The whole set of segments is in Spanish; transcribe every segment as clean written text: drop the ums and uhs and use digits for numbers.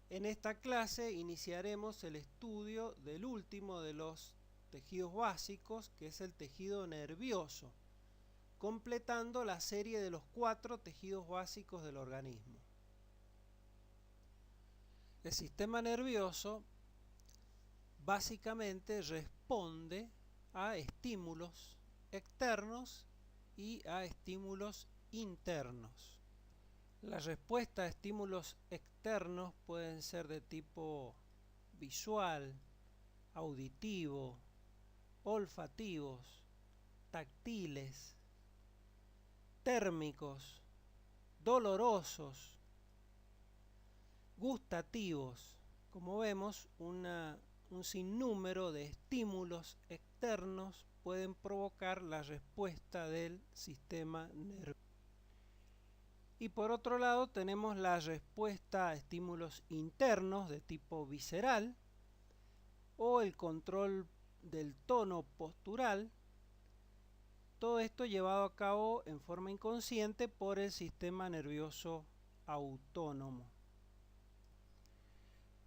En esta clase iniciaremos el estudio del último de los tejidos básicos, que es el tejido nervioso, completando la serie de los 4 tejidos básicos del organismo. El sistema nervioso básicamente responde a estímulos externos y a estímulos internos. La respuesta a estímulos externos pueden ser de tipo visual, auditivo, olfativos, táctiles, térmicos, dolorosos, gustativos. Como vemos, un sinnúmero de estímulos externos pueden provocar la respuesta del sistema nervioso. Y por otro lado tenemos la respuesta a estímulos internos de tipo visceral o el control del tono postural. Todo esto llevado a cabo en forma inconsciente por el sistema nervioso autónomo.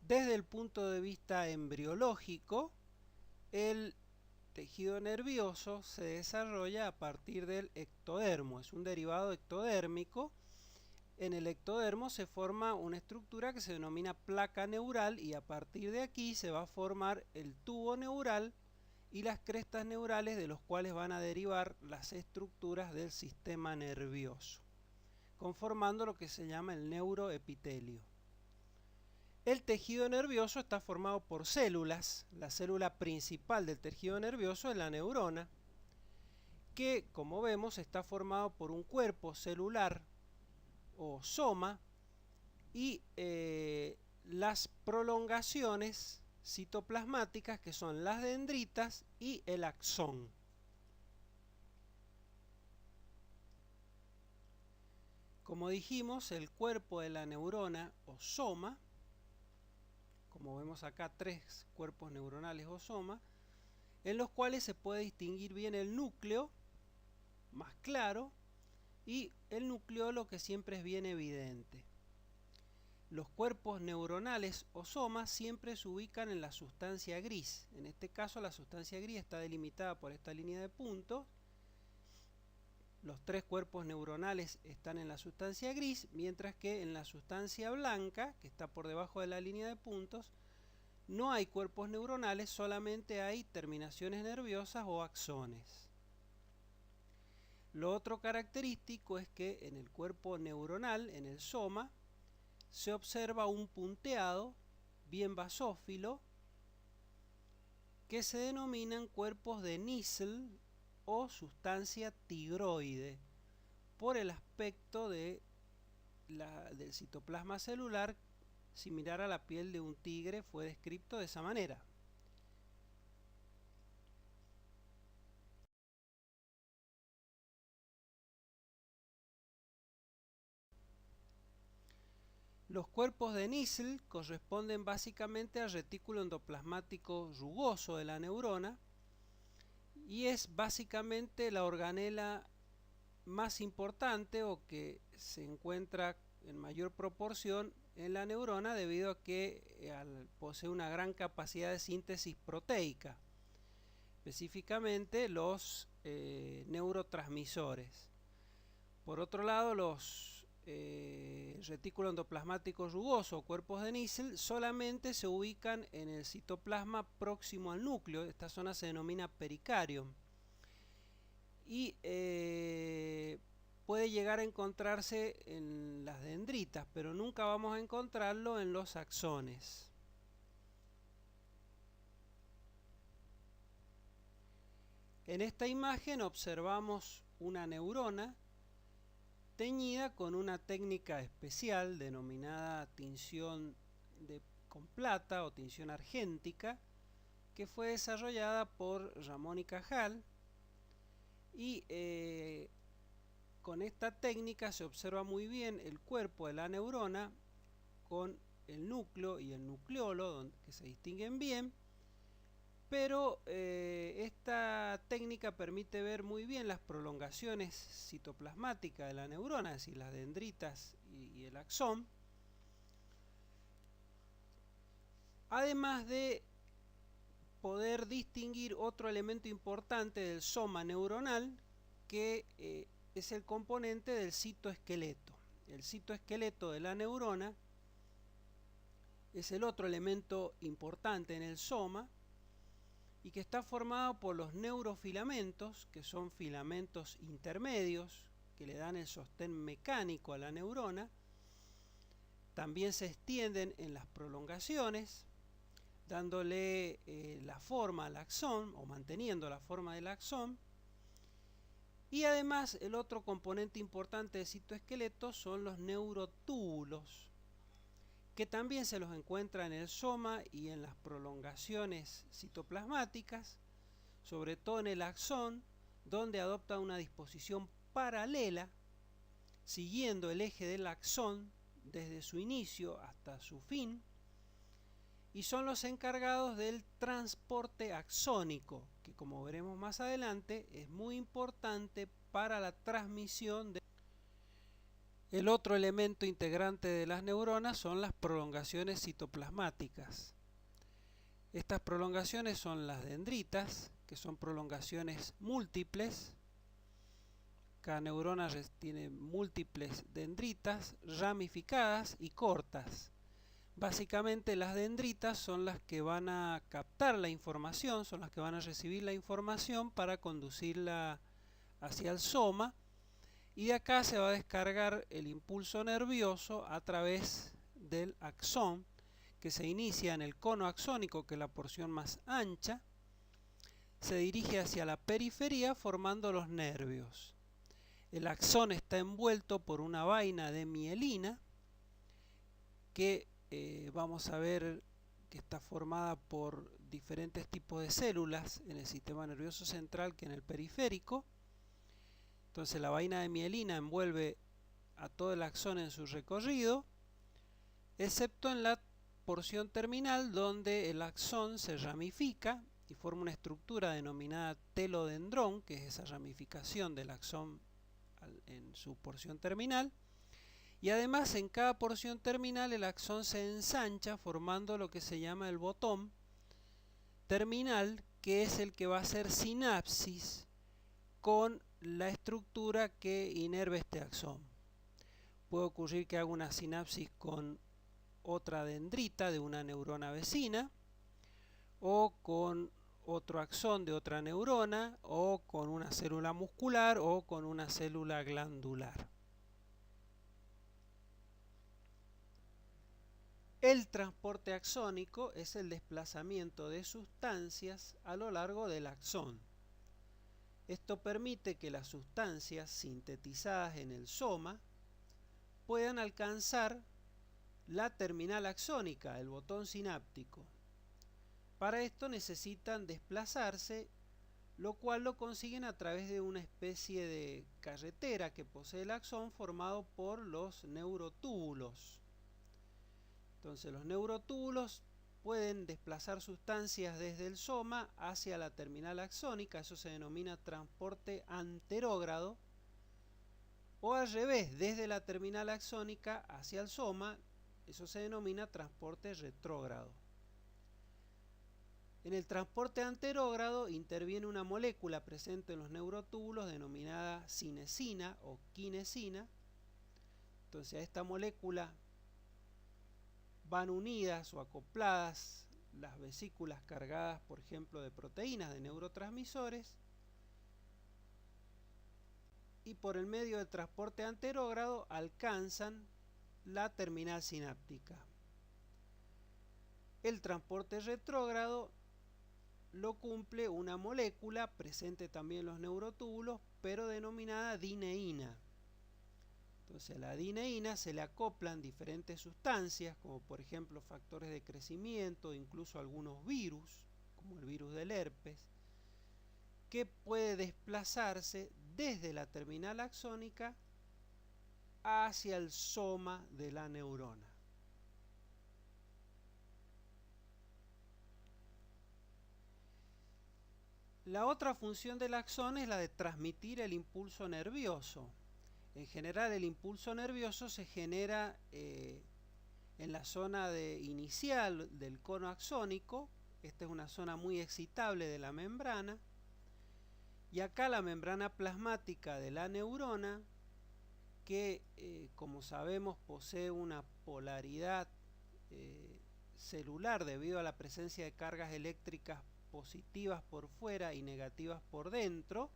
Desde el punto de vista embriológico, el tejido nervioso se desarrolla a partir del ectodermo. Es un derivado ectodérmico. En el ectodermo se forma una estructura que se denomina placa neural y a partir de aquí se va a formar el tubo neural y las crestas neurales, de los cuales van a derivar las estructuras del sistema nervioso, conformando lo que se llama el neuroepitelio. El tejido nervioso está formado por células. La célula principal del tejido nervioso es la neurona, que, como vemos, está formado por un cuerpo celular o soma y las prolongaciones citoplasmáticas, que son las dendritas y el axón. Como dijimos, el cuerpo de la neurona o soma, como vemos acá 3 cuerpos neuronales o soma, en los cuales se puede distinguir bien el núcleo más claro y el nucleolo, que siempre es bien evidente. Los cuerpos neuronales o somas siempre se ubican en la sustancia gris. En este caso la sustancia gris está delimitada por esta línea de puntos. Los 3 cuerpos neuronales están en la sustancia gris, mientras que en la sustancia blanca, que está por debajo de la línea de puntos, no hay cuerpos neuronales, solamente hay terminaciones nerviosas o axones. Lo otro característico es que en el cuerpo neuronal, en el soma, se observa un punteado bien basófilo que se denominan cuerpos de Nissl o sustancia tigroide, por el aspecto del citoplasma celular similar a la piel de un tigre. Fue descrito de esa manera. Los cuerpos de Nissl corresponden básicamente al retículo endoplasmático rugoso de la neurona y es básicamente la organela más importante, o que se encuentra en mayor proporción en la neurona, debido a que posee una gran capacidad de síntesis proteica, específicamente los neurotransmisores. Por otro lado, los retículo endoplasmático rugoso o cuerpos de Nissl solamente se ubican en el citoplasma próximo al núcleo. Esta zona se denomina pericarium y puede llegar a encontrarse en las dendritas, pero nunca vamos a encontrarlo en los axones. En esta imagen observamos una neurona teñida con una técnica especial denominada tinción con plata o tinción argéntica, que fue desarrollada por Ramón y Cajal, y con esta técnica se observa muy bien el cuerpo de la neurona con el núcleo y el nucleolo, que se distinguen bien, pero esta técnica permite ver muy bien las prolongaciones citoplasmáticas de la neurona, es decir, las dendritas y el axón. además de poder distinguir otro elemento importante del soma neuronal, que es el componente del citoesqueleto. El citoesqueleto de la neurona es el otro elemento importante en el soma y que está formado por los neurofilamentos, que son filamentos intermedios que le dan el sostén mecánico a la neurona. También se extienden en las prolongaciones, dándole la forma al axón o manteniendo la forma del axón. Y además el otro componente importante del citoesqueleto son los neurotúbulos, que también se los encuentra en el soma y en las prolongaciones citoplasmáticas, sobre todo en el axón, donde adopta una disposición paralela, siguiendo el eje del axón desde su inicio hasta su fin, y son los encargados del transporte axónico, que como veremos más adelante es muy importante para la transmisión de... El otro elemento integrante de las neuronas son las prolongaciones citoplasmáticas. Estas prolongaciones son las dendritas, que son prolongaciones múltiples. Cada neurona tiene múltiples dendritas ramificadas y cortas. Básicamente las dendritas son las que van a captar la información, son las que van a recibir la información para conducirla hacia el soma, y de acá se va a descargar el impulso nervioso a través del axón, que se inicia en el cono axónico, que es la porción más ancha, se dirige hacia la periferia formando los nervios. El axón está envuelto por una vaina de mielina que vamos a ver que está formada por diferentes tipos de células en el sistema nervioso central que en el periférico. Entonces la vaina de mielina envuelve a todo el axón en su recorrido, excepto en la porción terminal, donde el axón se ramifica y forma una estructura denominada telodendrón, que es esa ramificación del axón en su porción terminal. Y además en cada porción terminal el axón se ensancha formando lo que se llama el botón terminal, que es el que va a hacer sinapsis con la estructura que inerva este axón. Puede ocurrir que haga una sinapsis con otra dendrita de una neurona vecina, o con otro axón de otra neurona, o con una célula muscular, o con una célula glandular. El transporte axónico es el desplazamiento de sustancias a lo largo del axón. Esto permite que las sustancias sintetizadas en el soma puedan alcanzar la terminal axónica, el botón sináptico. Para esto necesitan desplazarse, lo cual lo consiguen a través de una especie de carretera que posee el axón formado por los neurotúbulos. Entonces los neurotúbulos pueden desplazar sustancias desde el soma hacia la terminal axónica, eso se denomina transporte anterógrado, o al revés, desde la terminal axónica hacia el soma, eso se denomina transporte retrógrado. En el transporte anterógrado interviene una molécula presente en los neurotúbulos denominada cinesina o quinesina. Entonces a esta molécula van unidas o acopladas las vesículas cargadas, por ejemplo, de proteínas, de neurotransmisores, y por el medio del transporte anterógrado alcanzan la terminal sináptica. El transporte retrógrado lo cumple una molécula presente también en los neurotúbulos, pero denominada dineína. Entonces a la dineína se le acoplan diferentes sustancias, como por ejemplo factores de crecimiento, incluso algunos virus, como el virus del herpes, que puede desplazarse desde la terminal axónica hacia el soma de la neurona. La otra función del axón es la de transmitir el impulso nervioso. En general el impulso nervioso se genera en en la zona inicial del cono axónico. Esta es una zona muy excitable de la membrana. Y acá la membrana plasmática de la neurona, que como sabemos posee una polaridad celular debido a la presencia de cargas eléctricas positivas por fuera y negativas por dentro,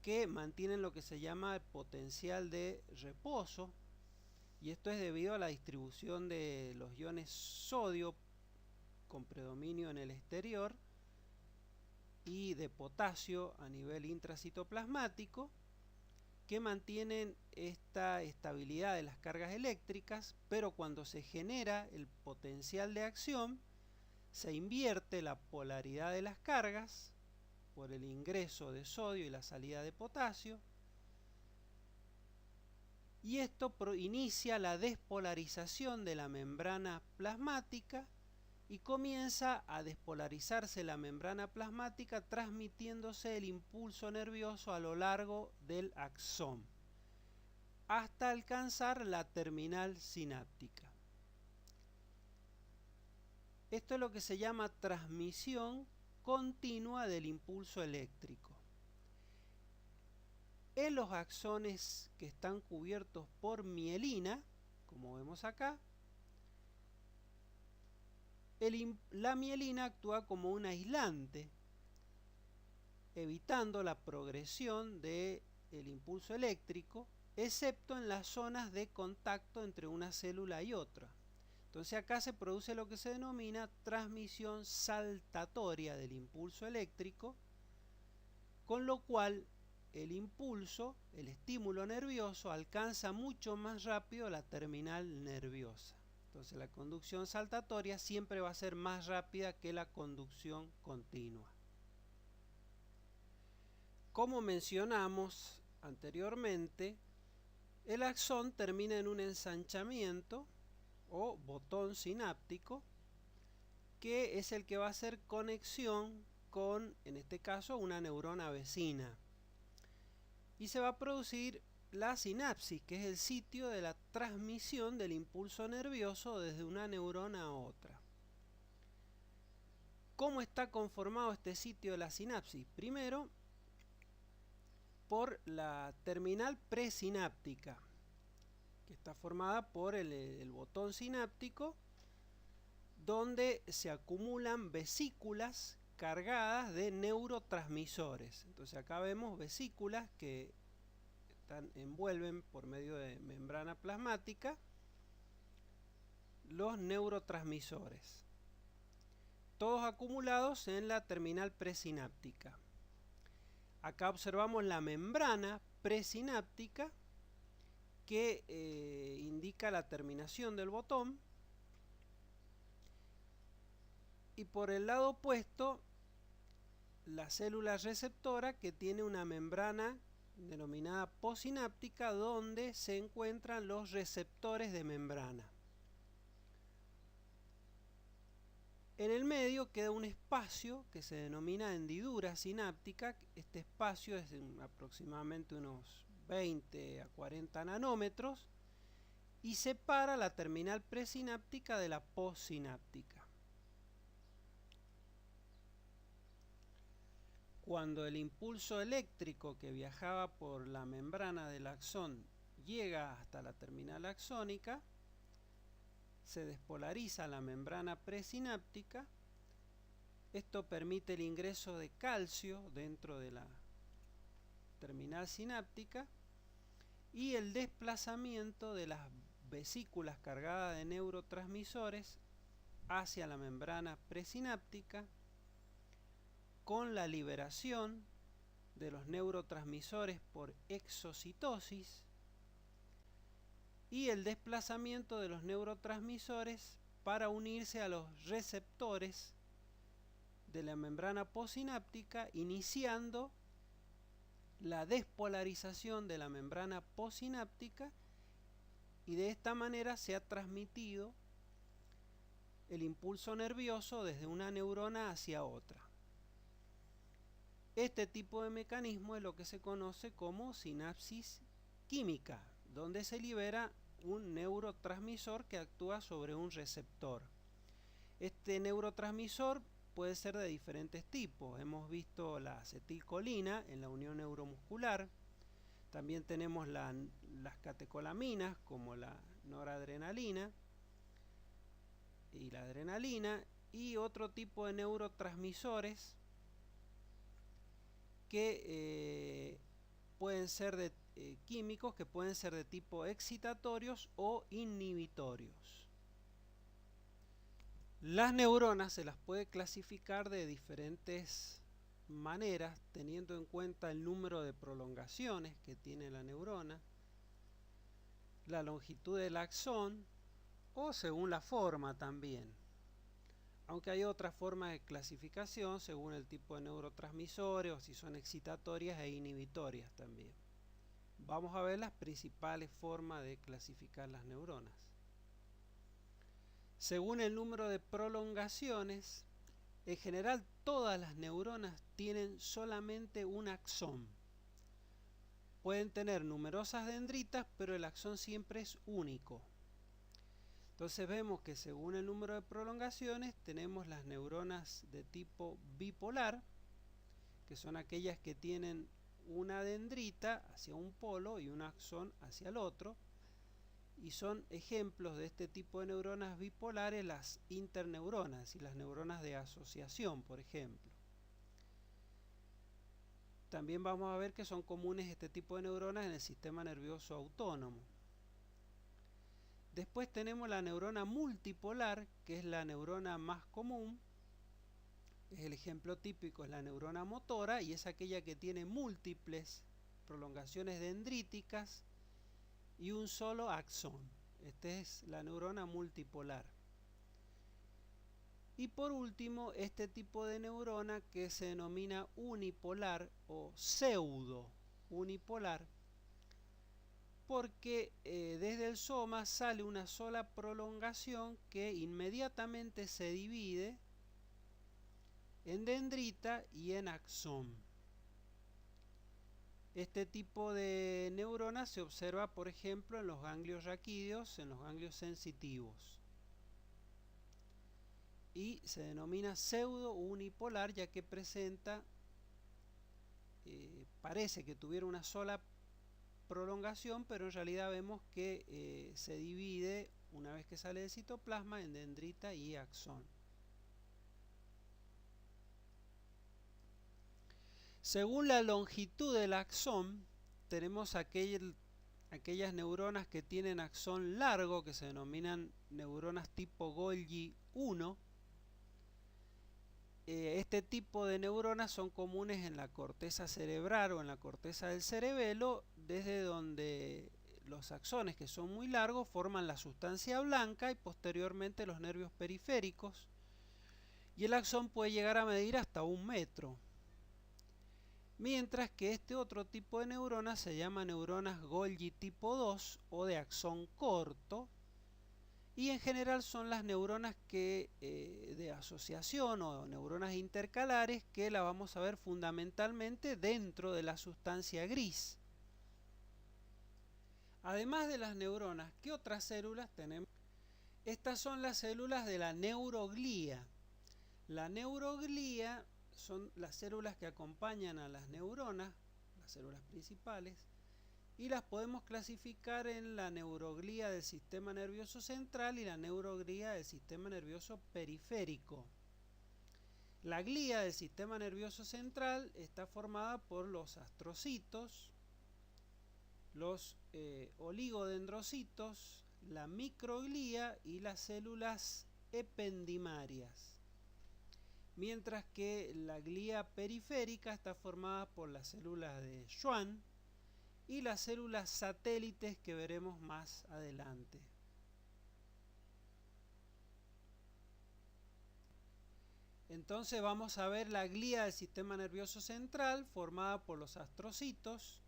que mantienen lo que se llama el potencial de reposo, y esto es debido a la distribución de los iones sodio con predominio en el exterior y de potasio a nivel intracitoplasmático, que mantienen esta estabilidad de las cargas eléctricas, pero cuando se genera el potencial de acción, se invierte la polaridad de las cargas por el ingreso de sodio y la salida de potasio, y esto inicia la despolarización de la membrana plasmática y comienza a despolarizarse la membrana plasmática, transmitiéndose el impulso nervioso a lo largo del axón hasta alcanzar la terminal sináptica. Esto es lo que se llama transmisión continua del impulso eléctrico. En los axones que están cubiertos por mielina, como vemos acá, la mielina actúa como un aislante, evitando la progresión del impulso eléctrico, excepto en las zonas de contacto entre una célula y otra. Entonces acá se produce lo que se denomina transmisión saltatoria del impulso eléctrico, con lo cual el impulso, el estímulo nervioso, alcanza mucho más rápido la terminal nerviosa. Entonces la conducción saltatoria siempre va a ser más rápida que la conducción continua. Como mencionamos anteriormente, el axón termina en un ensanchamiento o botón sináptico, que es el que va a hacer conexión con, en este caso, una neurona vecina. Y se va a producir la sinapsis, que es el sitio de la transmisión del impulso nervioso desde una neurona a otra. ¿Cómo está conformado este sitio de la sinapsis? Primero, por la terminal presináptica, que está formada por el botón sináptico, donde se acumulan vesículas cargadas de neurotransmisores. Entonces acá vemos vesículas que envuelven por medio de membrana plasmática los neurotransmisores, todos acumulados en la terminal presináptica. Acá observamos la membrana presináptica, que indica la terminación del botón, y por el lado opuesto la célula receptora, que tiene una membrana denominada postsináptica, donde se encuentran los receptores de membrana. En el medio queda un espacio que se denomina hendidura sináptica. Este espacio es de aproximadamente unos 20 a 40 nanómetros y separa la terminal presináptica de la postsináptica. Cuando el impulso eléctrico que viajaba por la membrana del axón llega hasta la terminal axónica, se despolariza la membrana presináptica. Esto permite el ingreso de calcio dentro de la terminal sináptica y el desplazamiento de las vesículas cargadas de neurotransmisores hacia la membrana presináptica, con la liberación de los neurotransmisores por exocitosis y el desplazamiento de los neurotransmisores para unirse a los receptores de la membrana postsináptica, iniciando la despolarización de la membrana postsináptica, y de esta manera se ha transmitido el impulso nervioso desde una neurona hacia otra. Este tipo de mecanismo es lo que se conoce como sinapsis química, donde se libera un neurotransmisor que actúa sobre un receptor. Este neurotransmisor puede ser de diferentes tipos. Hemos visto la acetilcolina en la unión neuromuscular. También tenemos las catecolaminas como la noradrenalina y la adrenalina, y otro tipo de neurotransmisores que pueden ser de químicos que pueden ser de tipo excitatorios o inhibitorios. Las neuronas se las puede clasificar de diferentes maneras, teniendo en cuenta el número de prolongaciones que tiene la neurona, la longitud del axón o según la forma también. Aunque hay otras formas de clasificación según el tipo de neurotransmisores o si son excitatorias e inhibitorias también. Vamos a ver las principales formas de clasificar las neuronas. Según el número de prolongaciones, en general todas las neuronas tienen solamente un axón. Pueden tener numerosas dendritas, pero el axón siempre es único. Entonces vemos que según el número de prolongaciones tenemos las neuronas de tipo bipolar, que son aquellas que tienen una dendrita hacia un polo y un axón hacia el otro. Y son ejemplos de este tipo de neuronas bipolares las interneuronas y las neuronas de asociación, por ejemplo. También vamos a ver que son comunes este tipo de neuronas en el sistema nervioso autónomo. Después tenemos la neurona multipolar, que es la neurona más común. Es el ejemplo típico, es la neurona motora y es aquella que tiene múltiples prolongaciones dendríticas y un solo axón. Esta es la neurona multipolar. Y por último, este tipo de neurona que se denomina unipolar o pseudo unipolar, porque desde el soma sale una sola prolongación que inmediatamente se divide en dendrita y en axón. Este tipo de neurona se observa, por ejemplo, en los ganglios raquídeos, en los ganglios sensitivos. Y se denomina pseudo unipolar ya que presenta, parece que tuviera una sola prolongación, pero en realidad vemos que se divide una vez que sale del citoplasma en dendrita y axón. Según la longitud del axón, tenemos aquellas neuronas que tienen axón largo, que se denominan neuronas tipo Golgi 1. Este tipo de neuronas son comunes en la corteza cerebral o en la corteza del cerebelo, desde donde los axones, que son muy largos, forman la sustancia blanca y posteriormente los nervios periféricos. Y el axón puede llegar a medir hasta 1 metro. Mientras que este otro tipo de neuronas se llama neuronas Golgi tipo 2 o de axón corto, y en general son las neuronas de asociación o neuronas intercalares, que la vamos a ver fundamentalmente dentro de la sustancia gris. Además de las neuronas, ¿qué otras células tenemos? Estas son las células de la neuroglía. La neuroglía son las células que acompañan a las neuronas, las células principales, y las podemos clasificar en la neuroglía del sistema nervioso central y la neuroglía del sistema nervioso periférico. La glía del sistema nervioso central está formada por los astrocitos, los oligodendrocitos, la microglía y las células ependimarias. Mientras que la glía periférica está formada por las células de Schwann y las células satélites que veremos más adelante. Entonces vamos a ver la glía del sistema nervioso central formada por los astrocitos,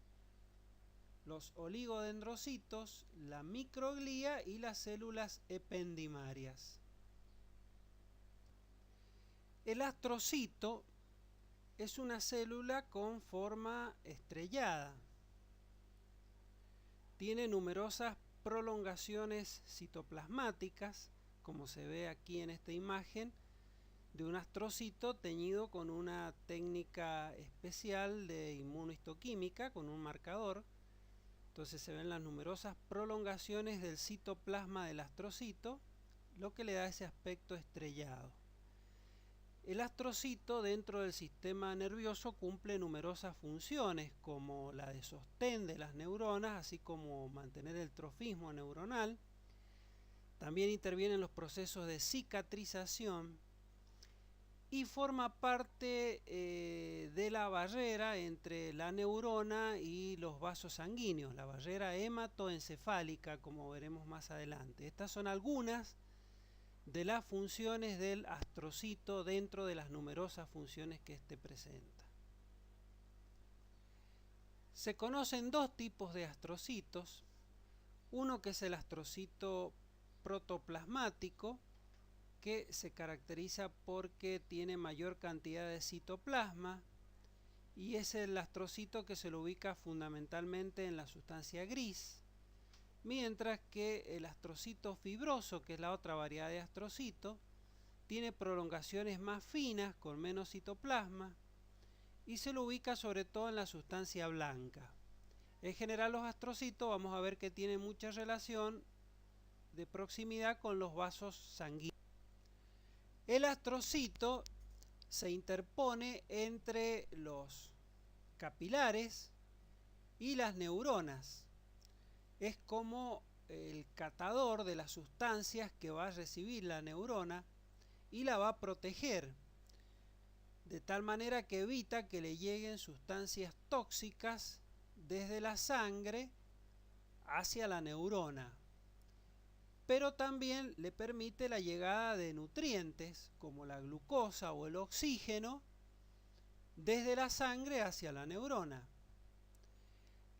los oligodendrocitos, la microglía y las células ependimarias. El astrocito es una célula con forma estrellada. Tiene numerosas prolongaciones citoplasmáticas, como se ve aquí en esta imagen, de un astrocito teñido con una técnica especial de inmunohistoquímica, con un marcador. Entonces se ven las numerosas prolongaciones del citoplasma del astrocito, lo que le da ese aspecto estrellado. El astrocito dentro del sistema nervioso cumple numerosas funciones, como la de sostén de las neuronas, así como mantener el trofismo neuronal. También interviene en los procesos de cicatrización y forma parte de la barrera entre la neurona y los vasos sanguíneos, la barrera hematoencefálica, como veremos más adelante. Estas son algunas de las funciones del astrocito dentro de las numerosas funciones que éste presenta. Se conocen dos tipos de astrocitos, uno que es el astrocito protoplasmático, que se caracteriza porque tiene mayor cantidad de citoplasma y es el astrocito que se lo ubica fundamentalmente en la sustancia gris, mientras que el astrocito fibroso, que es la otra variedad de astrocito, tiene prolongaciones más finas con menos citoplasma y se lo ubica sobre todo en la sustancia blanca. En general los astrocitos vamos a ver que tienen mucha relación de proximidad con los vasos sanguíneos. El astrocito se interpone entre los capilares y las neuronas. Es como el catador de las sustancias que va a recibir la neurona y la va a proteger, de tal manera que evita que le lleguen sustancias tóxicas desde la sangre hacia la neurona. Pero también le permite la llegada de nutrientes como la glucosa o el oxígeno desde la sangre hacia la neurona.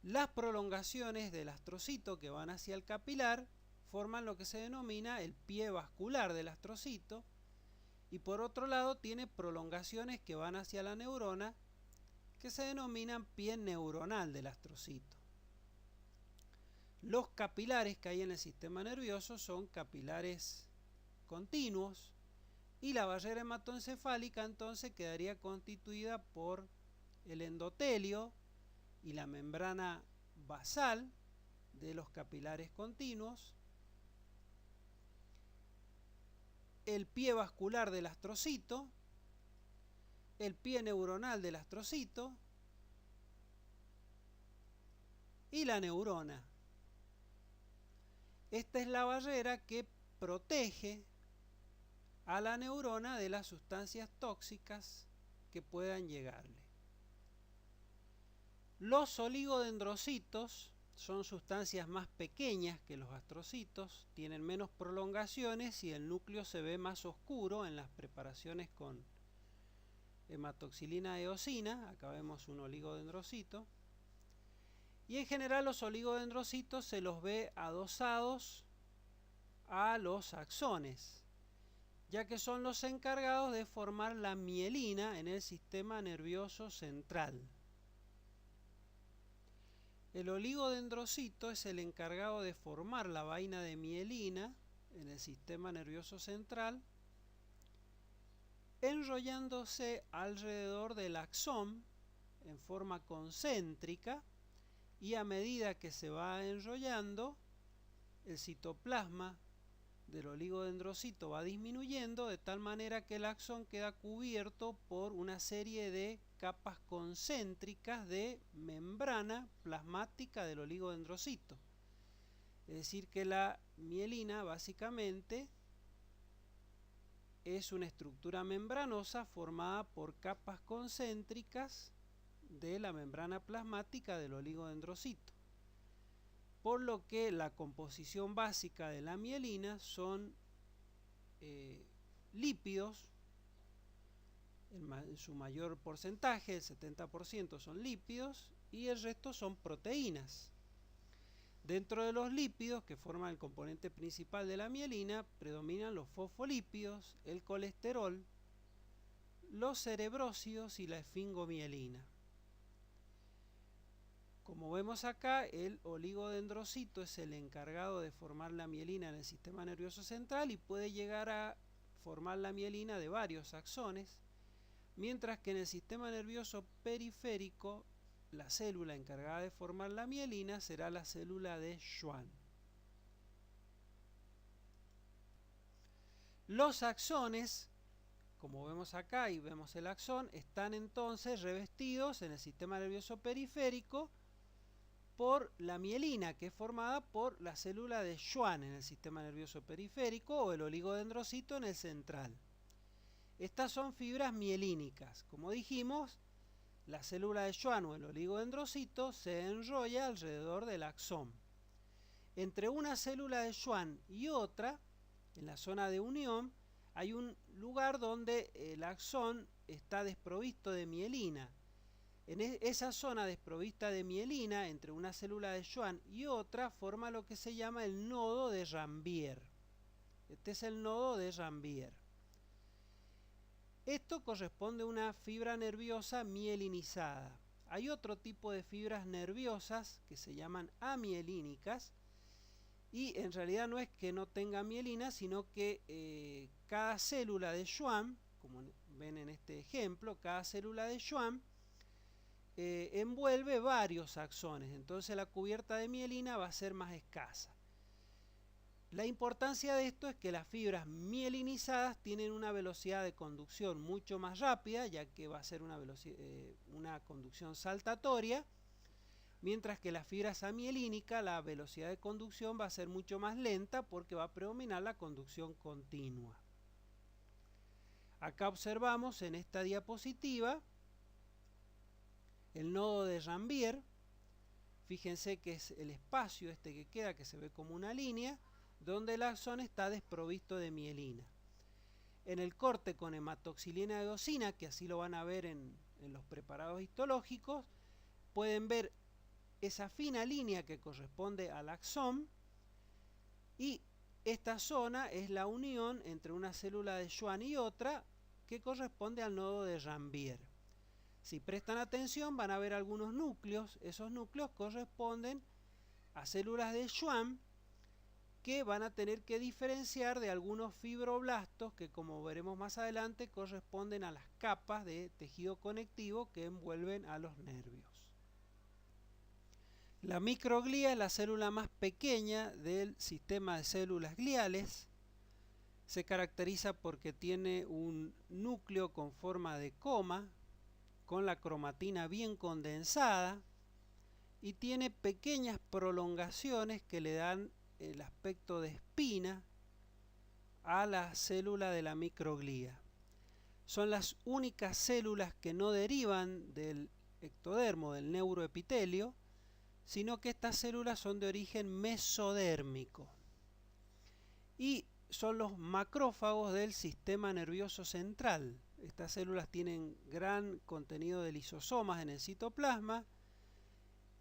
Las prolongaciones del astrocito que van hacia el capilar forman lo que se denomina el pie vascular del astrocito, y por otro lado tiene prolongaciones que van hacia la neurona que se denominan pie neuronal del astrocito. Los capilares que hay en el sistema nervioso son capilares continuos y la barrera hematoencefálica entonces quedaría constituida por el endotelio y la membrana basal de los capilares continuos, el pie vascular del astrocito, el pie neuronal del astrocito y la neurona. Esta es la barrera que protege a la neurona de las sustancias tóxicas que puedan llegarle. Los oligodendrocitos son sustancias más pequeñas que los astrocitos, tienen menos prolongaciones y el núcleo se ve más oscuro en las preparaciones con hematoxilina eosina. Acá vemos un oligodendrocito. Y en general los oligodendrocitos se los ve adosados a los axones, ya que son los encargados de formar la mielina en el sistema nervioso central. El oligodendrocito es el encargado de formar la vaina de mielina en el sistema nervioso central, enrollándose alrededor del axón en forma concéntrica, y a medida que se va enrollando, el citoplasma del oligodendrocito va disminuyendo de tal manera que el axón queda cubierto por una serie de capas concéntricas de membrana plasmática del oligodendrocito. Es decir, que la mielina básicamente es una estructura membranosa formada por capas concéntricas de la membrana plasmática del oligodendrocito, por lo que la composición básica de la mielina son lípidos, en su mayor porcentaje, el 70% son lípidos y el resto son proteínas. Dentro de los lípidos, que forman el componente principal de la mielina, predominan los fosfolípidos, el colesterol, los cerebrósidos y la esfingomielina. Como vemos acá, el oligodendrocito es el encargado de formar la mielina en el sistema nervioso central y puede llegar a formar la mielina de varios axones, mientras que en el sistema nervioso periférico la célula encargada de formar la mielina será la célula de Schwann. Los axones, como vemos acá y vemos el axón, están entonces revestidos en el sistema nervioso periférico por la mielina, que es formada por la célula de Schwann en el sistema nervioso periférico o el oligodendrocito en el central. Estas son fibras mielínicas. Como dijimos, la célula de Schwann o el oligodendrocito se enrolla alrededor del axón. Entre una célula de Schwann y otra, en la zona de unión, hay un lugar donde el axón está desprovisto de mielina. En esa zona desprovista de mielina, entre una célula de Schwann y otra, forma lo que se llama el nodo de Ranvier. Este es el nodo de Ranvier. Esto corresponde a una fibra nerviosa mielinizada. Hay otro tipo de fibras nerviosas que se llaman amielínicas, y en realidad no es que no tenga mielina, sino que cada célula de Schwann, como ven en este ejemplo, cada célula de Schwann envuelve varios axones, entonces la cubierta de mielina va a ser más escasa. La importancia de esto es que las fibras mielinizadas tienen una velocidad de conducción mucho más rápida, ya que va a ser una conducción saltatoria, mientras que las fibras amielínicas, la velocidad de conducción va a ser mucho más lenta porque va a predominar la conducción continua. Acá observamos en esta diapositiva el nodo de Ranvier. Fíjense que es el espacio este que queda, que se ve como una línea, donde el axón está desprovisto de mielina. En el corte con hematoxilina de eosina, que así lo van a ver en los preparados histológicos, pueden ver esa fina línea que corresponde al axón, y esta zona es la unión entre una célula de Schwann y otra, que corresponde al nodo de Ranvier. Si prestan atención van a ver algunos núcleos. Esos núcleos corresponden a células de Schwann que van a tener que diferenciar de algunos fibroblastos que, como veremos más adelante, corresponden a las capas de tejido conectivo que envuelven a los nervios. La microglía es la célula más pequeña del sistema de células gliales. Se caracteriza porque tiene un núcleo con forma de coma, con la cromatina bien condensada, y tiene pequeñas prolongaciones que le dan el aspecto de espina a la célula de la microglía. Son las únicas células que no derivan del ectodermo, del neuroepitelio, sino que estas células son de origen mesodérmico y son los macrófagos del sistema nervioso central. Estas células tienen gran contenido de lisosomas en el citoplasma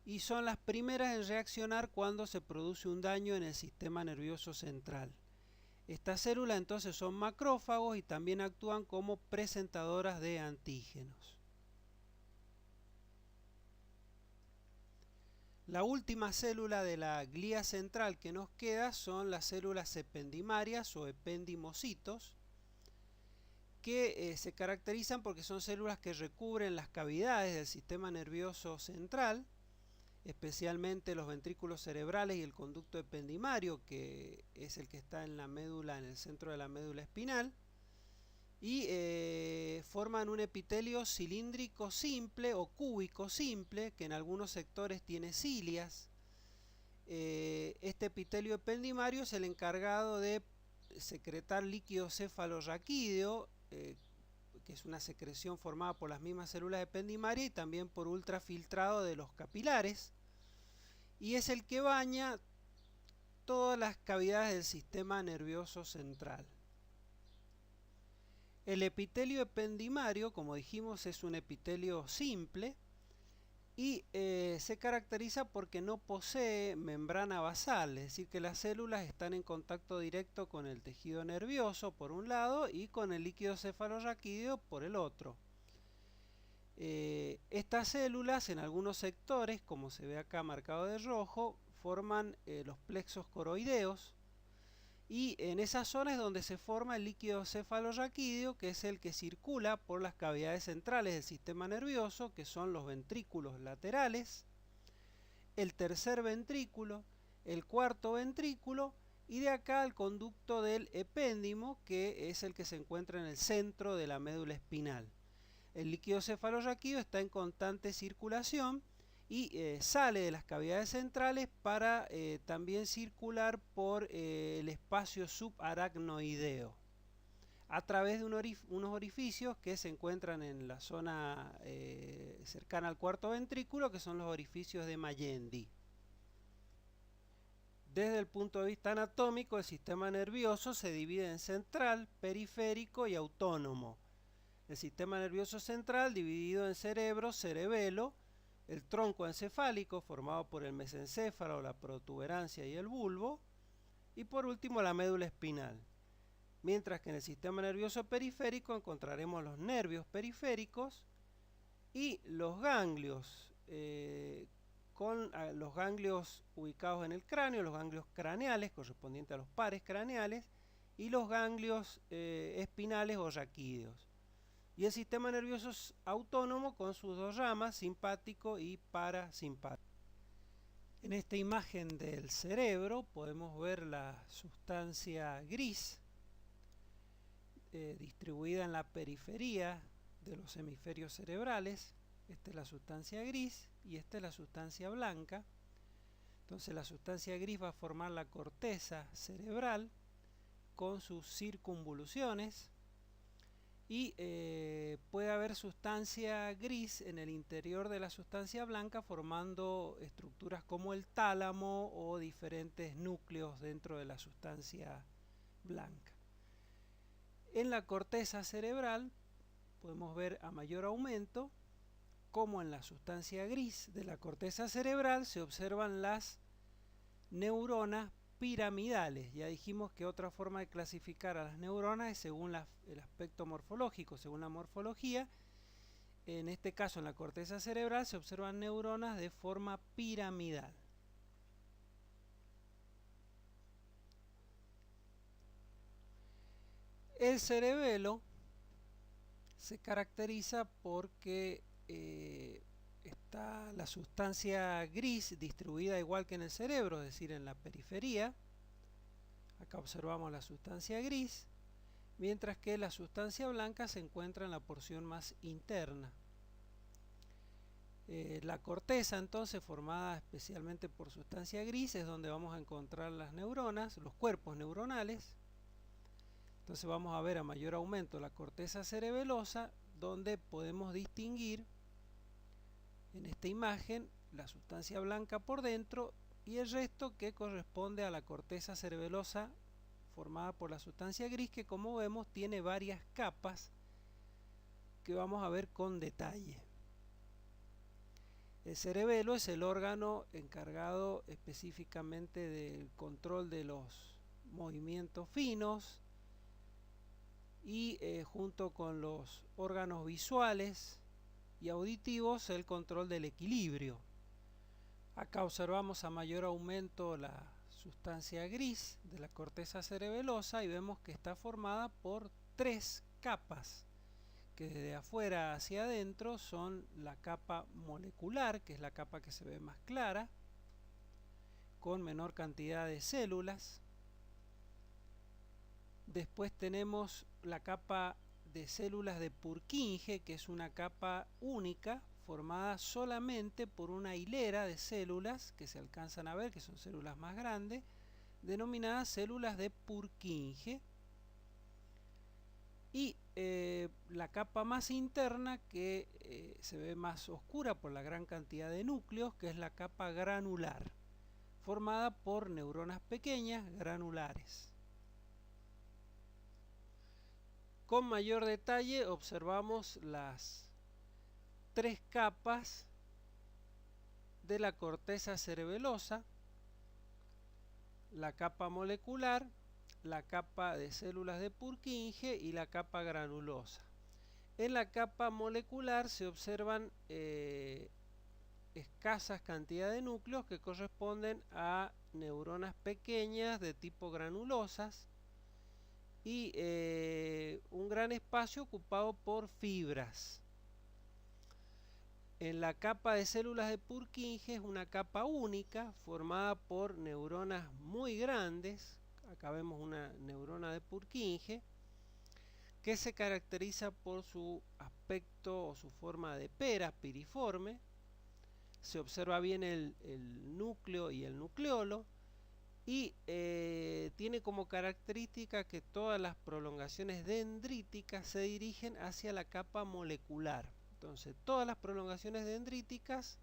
y son las primeras en reaccionar cuando se produce un daño en el sistema nervioso central. Estas células entonces son macrófagos y también actúan como presentadoras de antígenos. La última célula de la glía central que nos queda son las células ependimarias o ependimocitos, que se caracterizan porque son células que recubren las cavidades del sistema nervioso central, especialmente los ventrículos cerebrales y el conducto ependimario, que es el que está en la médula, en el centro de la médula espinal, y forman un epitelio cilíndrico simple o cúbico simple, que en algunos sectores tiene cilias. Este epitelio ependimario es el encargado de secretar líquido cefalorraquídeo, que es una secreción formada por las mismas células ependimarias y también por ultrafiltrado de los capilares, y es el que baña todas las cavidades del sistema nervioso central. El epitelio ependimario, como dijimos, es un epitelio simple y se caracteriza porque no posee membrana basal, es decir, que las células están en contacto directo con el tejido nervioso por un lado y con el líquido cefalorraquídeo por el otro. Estas células en algunos sectores, como se ve acá marcado de rojo, forman los plexos coroideos, y en esa zona es donde se forma el líquido cefalorraquídeo, que es el que circula por las cavidades centrales del sistema nervioso, que son los ventrículos laterales, el tercer ventrículo, el cuarto ventrículo, y de acá el conducto del epéndimo, que es el que se encuentra en el centro de la médula espinal. El líquido cefalorraquídeo está en constante circulación y sale de las cavidades centrales para también circular por el espacio subaracnoideo a través de unos orificios que se encuentran en la zona cercana al cuarto ventrículo, que son los orificios de Magendie. Desde el punto de vista anatómico, el sistema nervioso se divide en central, periférico y autónomo. El sistema nervioso central dividido en cerebro, cerebelo, el tronco encefálico formado por el mesencéfalo, la protuberancia y el bulbo, y por último la médula espinal. Mientras que en el sistema nervioso periférico encontraremos los nervios periféricos y los ganglios, con los ganglios ubicados en el cráneo, los ganglios craneales correspondientes a los pares craneales, y los ganglios espinales o raquídeos. Y el sistema nervioso es autónomo con sus dos ramas, simpático y parasimpático. En esta imagen del cerebro podemos ver la sustancia gris distribuida en la periferia de los hemisferios cerebrales. Esta es la sustancia gris y esta es la sustancia blanca. Entonces la sustancia gris va a formar la corteza cerebral con sus circunvoluciones. Y puede haber sustancia gris en el interior de la sustancia blanca formando estructuras como el tálamo o diferentes núcleos dentro de la sustancia blanca. En la corteza cerebral podemos ver a mayor aumento cómo en la sustancia gris de la corteza cerebral se observan las neuronas piramidales. Ya dijimos que otra forma de clasificar a las neuronas es según el aspecto morfológico, según la morfología. En este caso, en la corteza cerebral se observan neuronas de forma piramidal. El cerebelo se caracteriza porque está la sustancia gris distribuida igual que en el cerebro, es decir, en la periferia. Acá observamos la sustancia gris, mientras que la sustancia blanca se encuentra en la porción más interna. La corteza, entonces, formada especialmente por sustancia gris, es donde vamos a encontrar las neuronas, los cuerpos neuronales. Entonces vamos a ver a mayor aumento la corteza cerebelosa, donde podemos distinguir en esta imagen la sustancia blanca por dentro y el resto que corresponde a la corteza cerebelosa formada por la sustancia gris, que como vemos tiene varias capas que vamos a ver con detalle. El cerebelo es el órgano encargado específicamente del control de los movimientos finos y junto con los órganos visuales y auditivos el control del equilibrio. Acá observamos a mayor aumento la sustancia gris de la corteza cerebelosa y vemos que está formada por tres capas que desde afuera hacia adentro son la capa molecular, que es la capa que se ve más clara, con menor cantidad de células. Después tenemos la capa de células de Purkinje, que es una capa única formada solamente por una hilera de células que se alcanzan a ver, que son células más grandes, denominadas células de Purkinje. Y la capa más interna, que se ve más oscura por la gran cantidad de núcleos, que es la capa granular, formada por neuronas pequeñas granulares. Con mayor detalle observamos las tres capas de la corteza cerebelosa, la capa molecular, la capa de células de Purkinje y la capa granulosa. En la capa molecular se observan escasas cantidades de núcleos que corresponden a neuronas pequeñas de tipo granulosas y un gran espacio ocupado por fibras. En la capa de células de Purkinje es una capa única formada por neuronas muy grandes. Acá vemos una neurona de Purkinje que se caracteriza por su aspecto o su forma de pera piriforme. Se observa bien el núcleo y el nucleolo y tiene como característica que todas las prolongaciones dendríticas se dirigen hacia la capa molecular. Entonces todas las prolongaciones dendríticas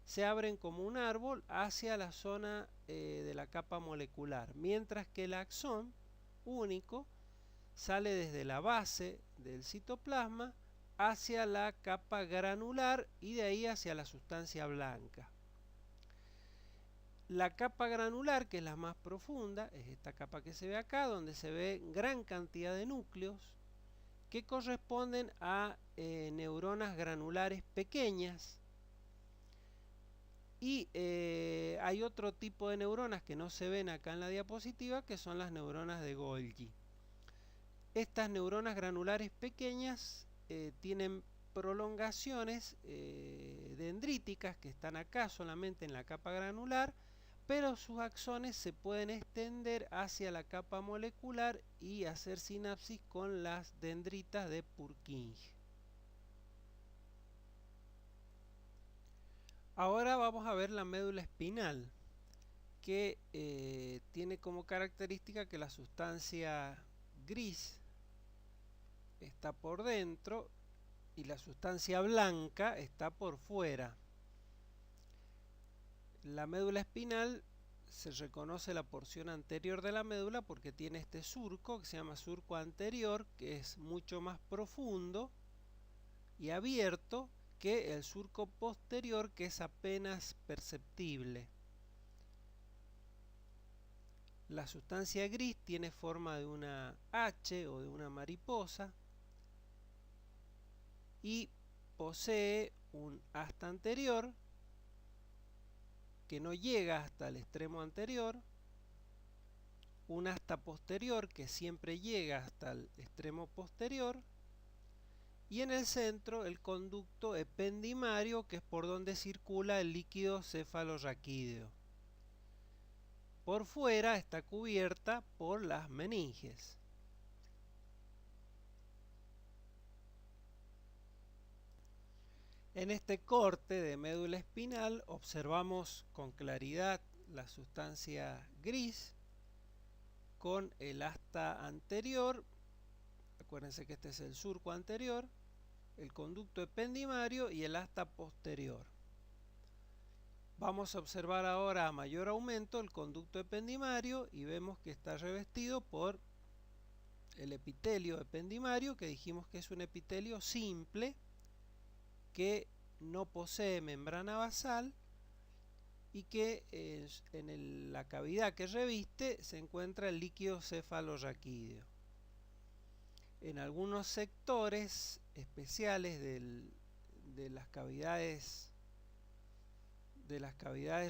se abren como un árbol hacia la zona de la capa molecular, mientras que el axón único sale desde la base del citoplasma hacia la capa granular y de ahí hacia la sustancia blanca. La capa granular, que es la más profunda, es esta capa que se ve acá, donde se ve gran cantidad de núcleos que corresponden a neuronas granulares pequeñas. Y hay otro tipo de neuronas que no se ven acá en la diapositiva, que son las neuronas de Golgi. Estas neuronas granulares pequeñas tienen prolongaciones dendríticas que están acá solamente en la capa granular, pero sus axones se pueden extender hacia la capa molecular y hacer sinapsis con las dendritas de Purkinje. Ahora vamos a ver la médula espinal, que tiene como característica que la sustancia gris está por dentro y la sustancia blanca está por fuera. La médula espinal se reconoce la porción anterior de la médula porque tiene este surco que se llama surco anterior, que es mucho más profundo y abierto que el surco posterior, que es apenas perceptible. La sustancia gris tiene forma de una H o de una mariposa y posee un asta anterior que no llega hasta el extremo anterior, un asta posterior que siempre llega hasta el extremo posterior, y en el centro el conducto ependimario, que es por donde circula el líquido cefalorraquídeo. Por fuera está cubierta por las meninges. En este corte de médula espinal observamos con claridad la sustancia gris con el asta anterior. Acuérdense que este es el surco anterior, el conducto ependimario y el asta posterior. Vamos a observar ahora a mayor aumento el conducto ependimario y vemos que está revestido por el epitelio ependimario, que dijimos que es un epitelio simple que no posee membrana basal y que en la cavidad que reviste se encuentra el líquido cefalorraquídeo. En algunos sectores especiales de las cavidades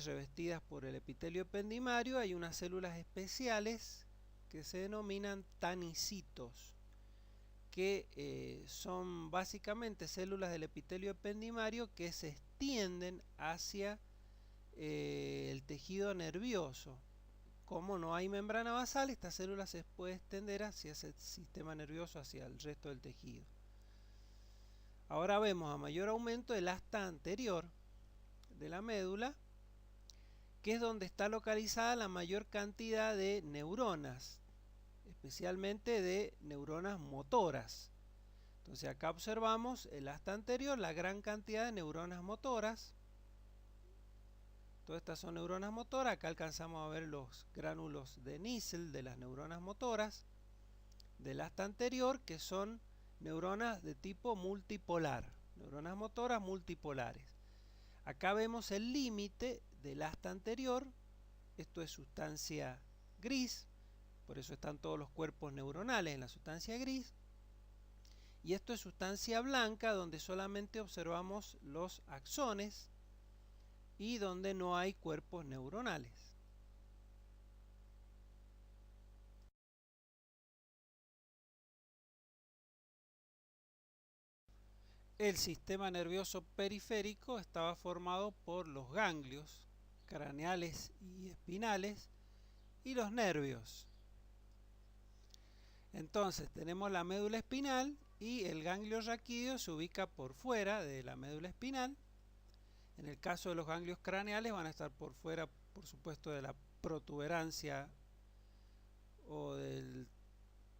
revestidas por el epitelio ependimario hay unas células especiales que se denominan tanicitos, que son básicamente células del epitelio ependimario que se extienden hacia el tejido nervioso. Como no hay membrana basal, esta célula se puede extender hacia ese sistema nervioso, hacia el resto del tejido. Ahora vemos a mayor aumento el asta anterior de la médula, que es donde está localizada la mayor cantidad de neuronas, especialmente de neuronas motoras. Entonces acá observamos el asta anterior, la gran cantidad de neuronas motoras. Todas estas son neuronas motoras. Acá alcanzamos a ver los gránulos de Nissl de las neuronas motoras del asta anterior, que son neuronas de tipo multipolar, neuronas motoras multipolares. Acá vemos el límite del asta anterior. Esto es sustancia gris, por eso están todos los cuerpos neuronales en la sustancia gris. y esto es sustancia blanca donde solamente observamos los axones y donde no hay cuerpos neuronales. El sistema nervioso periférico estaba formado por los ganglios craneales y espinales y los nervios. Entonces tenemos la médula espinal y el ganglio raquídeo se ubica por fuera de la médula espinal. En el caso de los ganglios craneales van a estar por fuera, por supuesto, de la protuberancia o del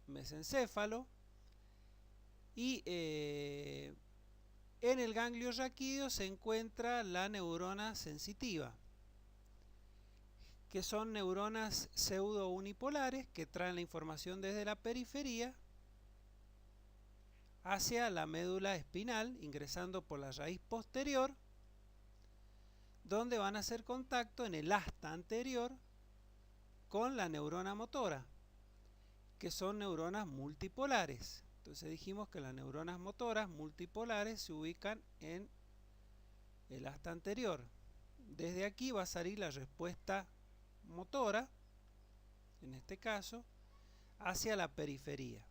mesencéfalo. Y en el ganglio raquídeo se encuentra la neurona sensitiva, que son neuronas pseudo-unipolares que traen la información desde la periferia hacia la médula espinal, ingresando por la raíz posterior, donde van a hacer contacto en el asta anterior con la neurona motora, que son neuronas multipolares. Entonces dijimos que las neuronas motoras multipolares se ubican en el asta anterior. Desde aquí va a salir la respuesta motora, en este caso, hacia la periferia.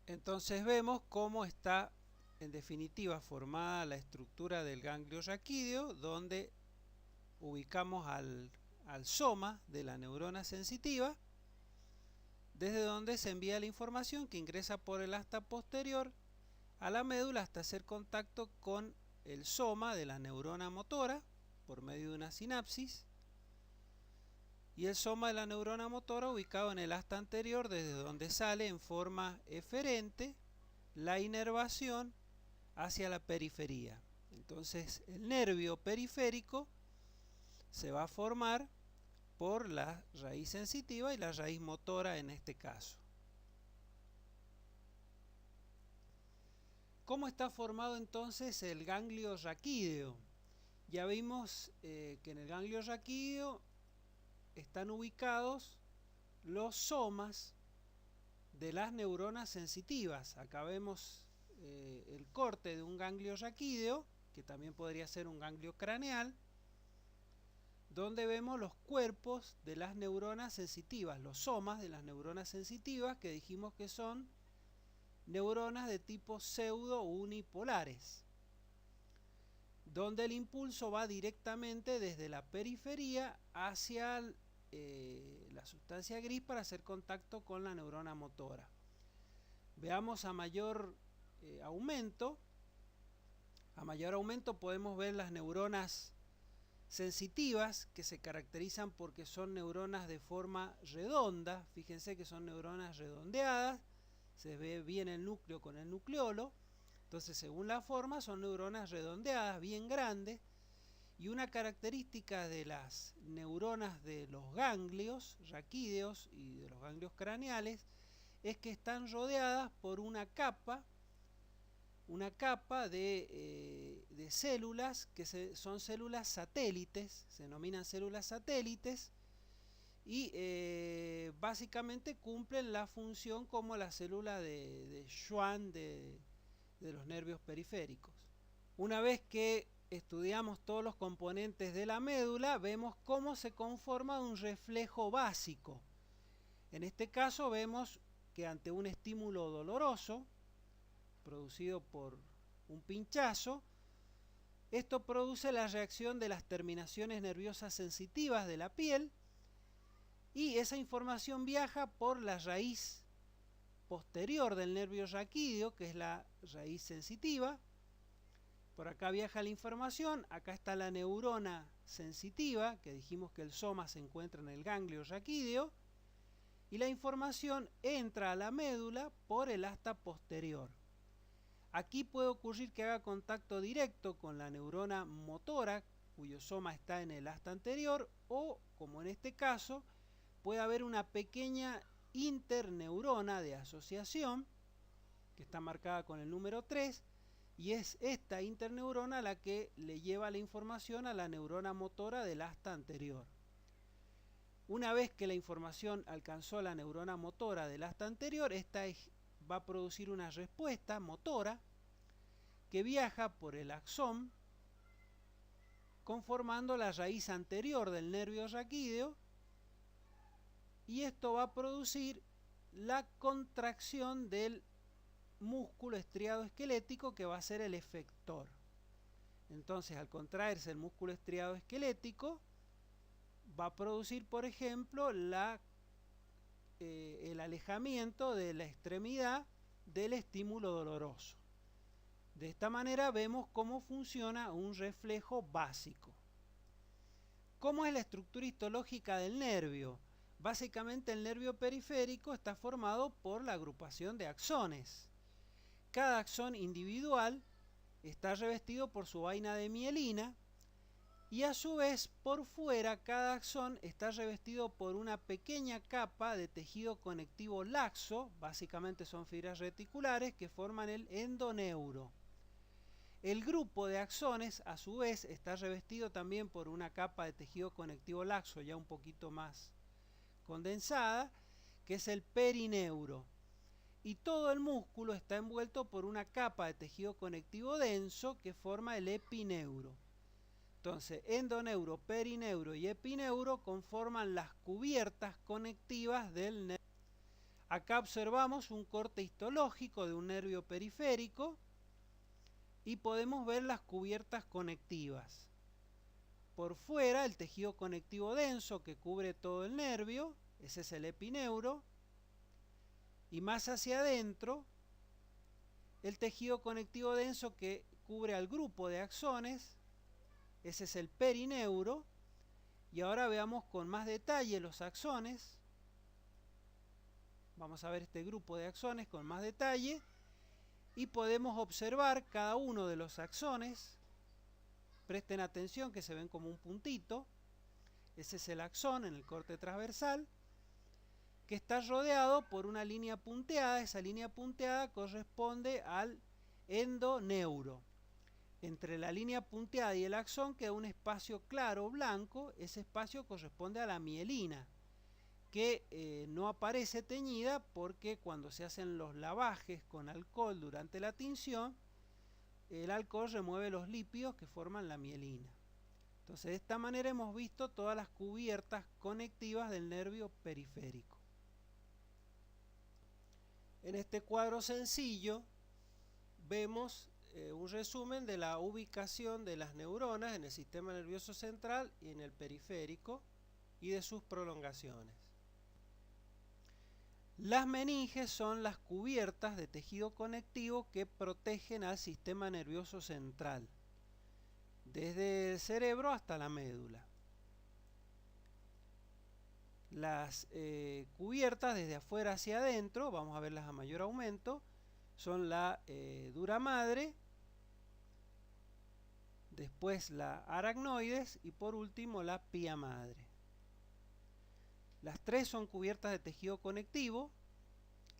Entonces vemos cómo está en definitiva formada la estructura del ganglio raquídeo, donde ubicamos al soma de la neurona sensitiva, desde donde se envía la información que ingresa por el asta posterior a la médula hasta hacer contacto con el soma de la neurona motora por medio de una sinapsis, y el soma de la neurona motora ubicado en el asta anterior, desde donde sale en forma eferente la inervación hacia la periferia. Entonces el nervio periférico se va a formar por la raíz sensitiva y la raíz motora en este caso. ¿Cómo está formado entonces el ganglio raquídeo? Ya vimos que en el ganglio raquídeo están ubicados los somas de las neuronas sensitivas. Acá vemos el corte de un ganglio raquídeo, que también podría ser un ganglio craneal, donde vemos los cuerpos de las neuronas sensitivas, los somas de las neuronas sensitivas, que dijimos que son neuronas de tipo pseudo-unipolares, donde el impulso va directamente desde la periferia hacia la sustancia gris para hacer contacto con la neurona motora. Veamos a mayor aumento podemos ver las neuronas sensitivas, que se caracterizan porque son neuronas de forma redonda. Fíjense que son neuronas redondeadas, se ve bien el núcleo con el nucleolo. Entonces, según la forma, son neuronas redondeadas, bien grandes. Y una característica de las neuronas de los ganglios raquídeos y de los ganglios craneales es que están rodeadas por una capa de células que son células satélites, se denominan células satélites, y básicamente cumplen la función como la célula de Schwann de los nervios periféricos. Una vez que estudiamos todos los componentes de la médula, vemos cómo se conforma un reflejo básico. En este caso vemos que ante un estímulo doloroso producido por un pinchazo, esto produce la reacción de las terminaciones nerviosas sensitivas de la piel, y esa información viaja por la raíz posterior del nervio raquídeo, que es la raíz sensitiva. Por acá viaja la información, acá está la neurona sensitiva, que dijimos que el soma se encuentra en el ganglio raquídeo, y la información entra a la médula por el asta posterior. Aquí puede ocurrir que haga contacto directo con la neurona motora, cuyo soma está en el asta anterior, o, como en este caso, puede haber una pequeña interneurona de asociación, que está marcada con el número 3, y es esta interneurona la que le lleva la información a la neurona motora del asta anterior. Una vez que la información alcanzó la neurona motora del asta anterior, esta va a producir una respuesta motora que viaja por el axón conformando la raíz anterior del nervio raquídeo, y esto va a producir la contracción del músculo estriado esquelético, que va a ser el efector. Entonces, al contraerse el músculo estriado esquelético, va a producir, por ejemplo, el alejamiento de la extremidad del estímulo doloroso. De esta manera vemos cómo funciona un reflejo básico. ¿Cómo es la estructura histológica del nervio? Básicamente el nervio periférico está formado por la agrupación de axones. Cada axón individual está revestido por su vaina de mielina, y a su vez por fuera cada axón está revestido por una pequeña capa de tejido conectivo laxo, básicamente son fibras reticulares que forman el endoneuro. El grupo de axones a su vez está revestido también por una capa de tejido conectivo laxo ya un poquito más condensada, que es el perineuro. Y todo el músculo está envuelto por una capa de tejido conectivo denso que forma el epineuro. Entonces, endoneuro, perineuro y epineuro conforman las cubiertas conectivas del nervio. Acá observamos un corte histológico de un nervio periférico y podemos ver las cubiertas conectivas. Por fuera, el tejido conectivo denso que cubre todo el nervio, ese es el epineuro, y más hacia adentro, el tejido conectivo denso que cubre al grupo de axones, ese es el perineuro. Y ahora veamos con más detalle los axones. Vamos a ver este grupo de axones con más detalle y podemos observar cada uno de los axones. Presten atención que se ven como un puntito. Ese es el axón en el corte transversal, que está rodeado por una línea punteada. Esa línea punteada corresponde al endoneuro. Entre la línea punteada y el axón queda un espacio claro blanco. Ese espacio corresponde a la mielina, que no aparece teñida porque cuando se hacen los lavajes con alcohol durante la tinción, el alcohol remueve los lípidos que forman la mielina. Entonces, de esta manera hemos visto todas las cubiertas conectivas del nervio periférico. En este cuadro sencillo vemos un resumen de la ubicación de las neuronas en el sistema nervioso central y en el periférico y de sus prolongaciones. Las meninges son las cubiertas de tejido conectivo que protegen al sistema nervioso central, desde el cerebro hasta la médula. Las cubiertas desde afuera hacia adentro, vamos a verlas a mayor aumento, son la dura madre, después la aracnoides y por último la pía madre. Las tres son cubiertas de tejido conectivo.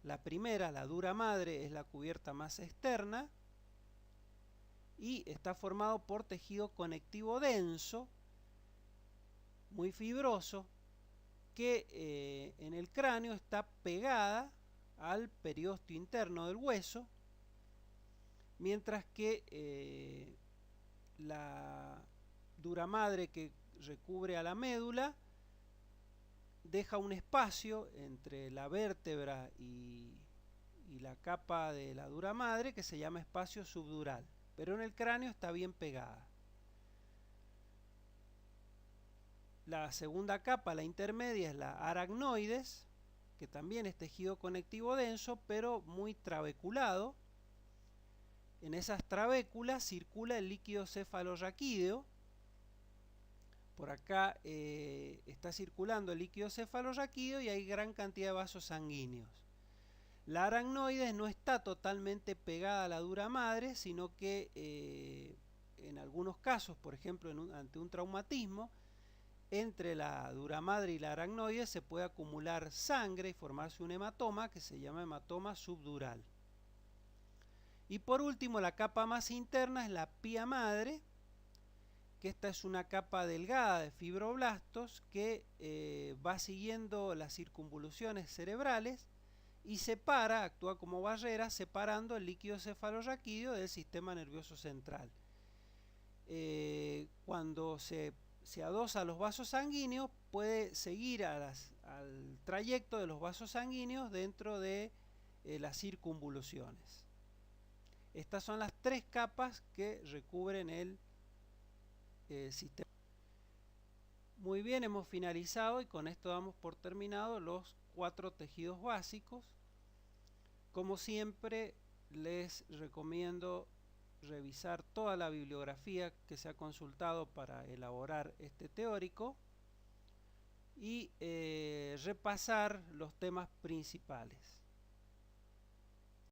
La primera, la dura madre, es la cubierta más externa y está formado por tejido conectivo denso, muy fibroso, que en el cráneo está pegada al periósteo interno del hueso, mientras que la dura madre que recubre a la médula deja un espacio entre la vértebra y la capa de la dura madre que se llama espacio subdural, pero en el cráneo está bien pegada. La segunda capa, la intermedia, es la aracnoides, que también es tejido conectivo denso, pero muy trabeculado. En esas trabéculas circula el líquido cefalorraquídeo. Por acá está circulando el líquido cefalorraquídeo y hay gran cantidad de vasos sanguíneos. La aracnoides no está totalmente pegada a la dura madre, sino que en algunos casos, por ejemplo ante un traumatismo, entre la dura madre y la aracnoides se puede acumular sangre y formarse un hematoma que se llama hematoma subdural. Y por último, la capa más interna es la pía madre, que esta es una capa delgada de fibroblastos que va siguiendo las circunvoluciones cerebrales y separa, actúa como barrera, separando el líquido cefalorraquídeo del sistema nervioso central. Cuando se adosa a los vasos sanguíneos, puede seguir al trayecto de los vasos sanguíneos dentro de las circunvoluciones. Estas son las tres capas que recubren el sistema. Muy bien, hemos finalizado y con esto damos por terminado los 4 tejidos básicos. Como siempre, les recomiendo revisar toda la bibliografía que se ha consultado para elaborar este teórico y repasar los temas principales.